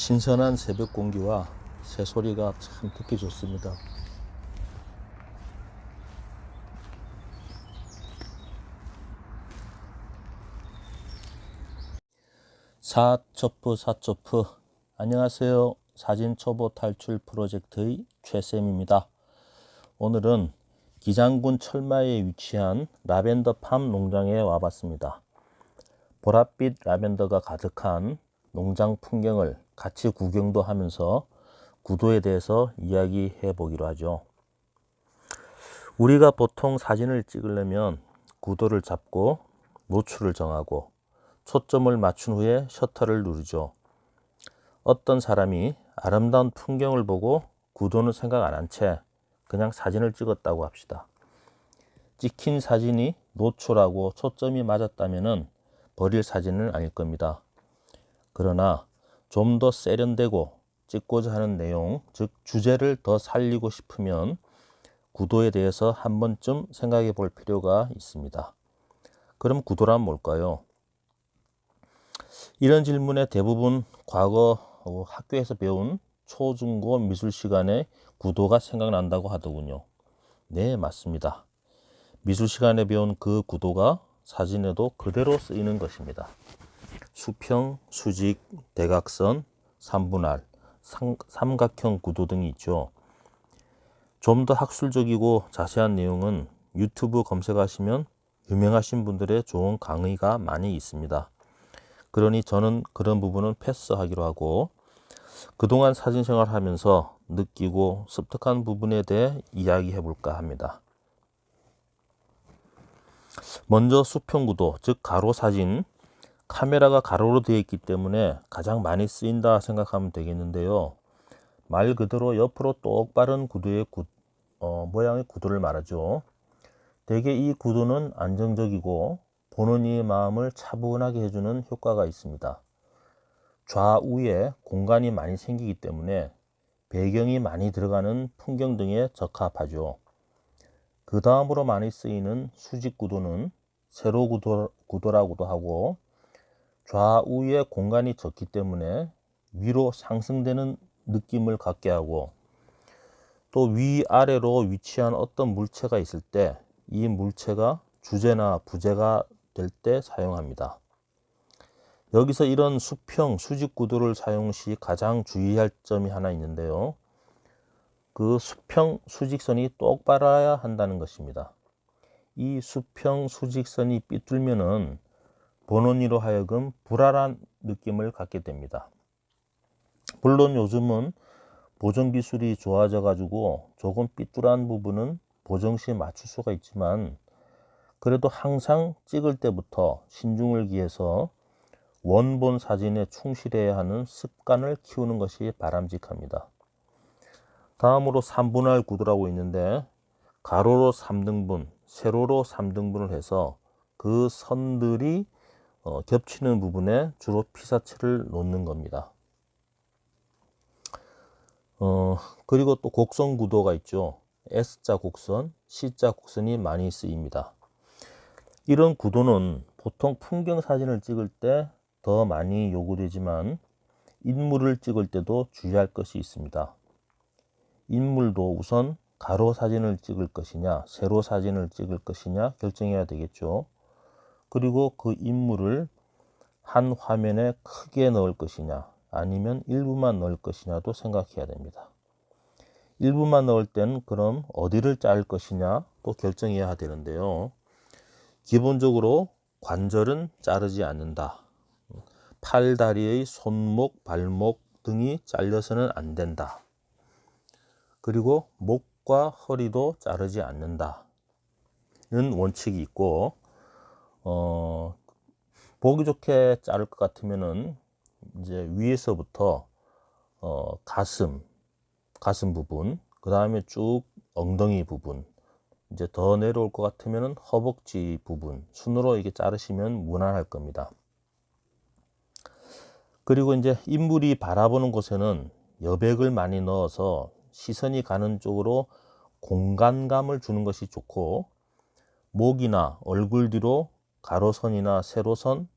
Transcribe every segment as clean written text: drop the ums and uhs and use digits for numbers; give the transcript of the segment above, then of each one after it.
신선한 새벽 공기와 새소리가 참 듣기 좋습니다. 사초프 안녕하세요. 사진 초보 탈출 프로젝트의 최쌤입니다. 오늘은 기장군 철마에 위치한 라벤더팜 농장에 와봤습니다. 보랏빛 라벤더가 가득한 농장 풍경을 같이 구경도 하면서 구도에 대해서 이야기해 보기로 하죠. 우리가 보통 사진을 찍으려면 구도를 잡고 노출을 정하고 초점을 맞춘 후에 셔터를 누르죠. 어떤 사람이 아름다운 풍경을 보고 구도는 생각 안 한 채 그냥 사진을 찍었다고 합시다. 찍힌 사진이 노출하고 초점이 맞았다면 버릴 사진은 아닐 겁니다. 그러나 좀 더 세련되고 찍고자 하는 내용, 즉 주제를 더 살리고 싶으면 구도에 대해서 한 번쯤 생각해 볼 필요가 있습니다. 그럼 구도란 뭘까요? 이런 질문에 대부분 과거 학교에서 배운 초중고 미술 시간에 구도가 생각난다고 하더군요. 네, 맞습니다. 미술 시간에 배운 그 구도가 사진에도 그대로 쓰이는 것입니다. 수평, 수직, 대각선, 삼분할, 삼각형 구도 등이 있죠. 좀 더 학술적이고 자세한 내용은 유튜브 검색하시면 유명하신 분들의 좋은 강의가 많이 있습니다. 그러니 저는 그런 부분은 패스하기로 하고 그동안 사진 생활하면서 느끼고 습득한 부분에 대해 이야기해 볼까 합니다. 먼저 수평 구도, 즉 가로 사진. 카메라가 가로로 되어 있기 때문에 가장 많이 쓰인다 생각하면 되겠는데요. 말 그대로 옆으로 똑바른 구도의 모양의 구도를 말하죠. 대개 이 구도는 안정적이고 보는 이의 마음을 차분하게 해주는 효과가 있습니다. 좌우에 공간이 많이 생기기 때문에 배경이 많이 들어가는 풍경 등에 적합하죠. 그 다음으로 많이 쓰이는 수직 구도는 세로 구도라고도 하고 좌우에 공간이 적기 때문에 위로 상승되는 느낌을 갖게 하고 또 위아래로 위치한 어떤 물체가 있을 때 이 물체가 주제나 부제가 될 때 사용합니다. 여기서 이런 수평, 수직 구도를 사용 시 가장 주의할 점이 하나 있는데요. 그 수평, 수직선이 똑바라야 한다는 것입니다. 이 수평, 수직선이 삐뚤면은 보는 이로 하여금 불안한 느낌을 갖게 됩니다. 물론 요즘은 보정 기술이 좋아져 가지고 조금 삐뚤한 부분은 보정 시에 맞출 수가 있지만 그래도 항상 찍을 때부터 신중을 기해서 원본 사진에 충실해야 하는 습관을 키우는 것이 바람직합니다. 다음으로 3분할 구도라고 있는데 가로로 3등분, 세로로 3등분을 해서 그 선들이 겹치는 부분에 주로 피사체를 놓는 겁니다. 그리고 또 곡선 구도가 있죠. S자 곡선, C자 곡선이 많이 쓰입니다. 이런 구도는 보통 풍경 사진을 찍을 때 더 많이 요구되지만 인물을 찍을 때도 주의할 것이 있습니다. 인물도 우선 가로 사진을 찍을 것이냐, 세로 사진을 찍을 것이냐 결정해야 되겠죠. 그리고 그 인물을 한 화면에 크게 넣을 것이냐 아니면 일부만 넣을 것이냐도 생각해야 됩니다. 일부만 넣을 때는 그럼 어디를 자를 것이냐 또 결정해야 되는데요. 기본적으로 관절은 자르지 않는다. 팔, 다리의 손목, 발목 등이 잘려서는 안 된다. 그리고 목과 허리도 자르지 않는다는 원칙이 있고 보기 좋게 자를 것 같으면은 이제 위에서부터 가슴 부분, 그 다음에 쭉 엉덩이 부분, 이제 더 내려올 것 같으면은 허벅지 부분 순으로 이게 자르시면 무난할 겁니다. 그리고 이제 인물이 바라보는 곳에는 여백을 많이 넣어서 시선이 가는 쪽으로 공간감을 주는 것이 좋고 목이나 얼굴 뒤로 가로선이나 세로선,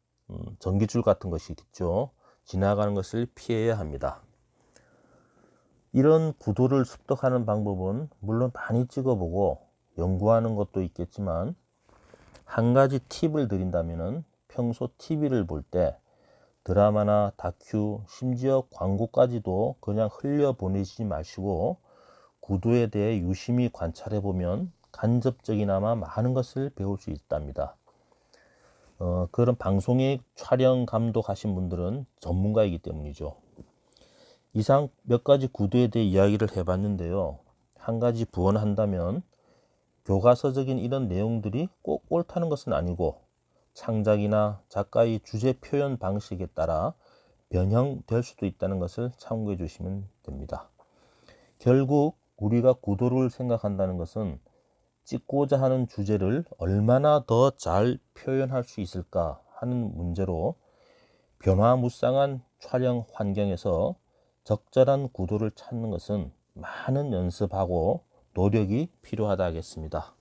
전기줄 같은 것이 있죠. 지나가는 것을 피해야 합니다. 이런 구도를 습득하는 방법은 물론 많이 찍어보고 연구하는 것도 있겠지만, 한 가지 팁을 드린다면 평소 TV를 볼 때 드라마나 다큐, 심지어 광고까지도 그냥 흘려보내지 마시고 구도에 대해 유심히 관찰해 보면 간접적이나마 많은 것을 배울 수 있답니다. 그런 방송의 촬영 감독하신 분들은 전문가이기 때문이죠. 이상 몇 가지 구도에 대해 이야기를 해봤는데요. 한 가지 부언한다면, 교과서적인 이런 내용들이 꼭 옳다는 것은 아니고 창작이나 작가의 주제 표현 방식에 따라 변형될 수도 있다는 것을 참고해 주시면 됩니다. 결국 우리가 구도를 생각한다는 것은 찍고자 하는 주제를 얼마나 더 잘 표현할 수 있을까 하는 문제로, 변화무쌍한 촬영 환경에서 적절한 구도를 찾는 것은 많은 연습하고 노력이 필요하다 하겠습니다.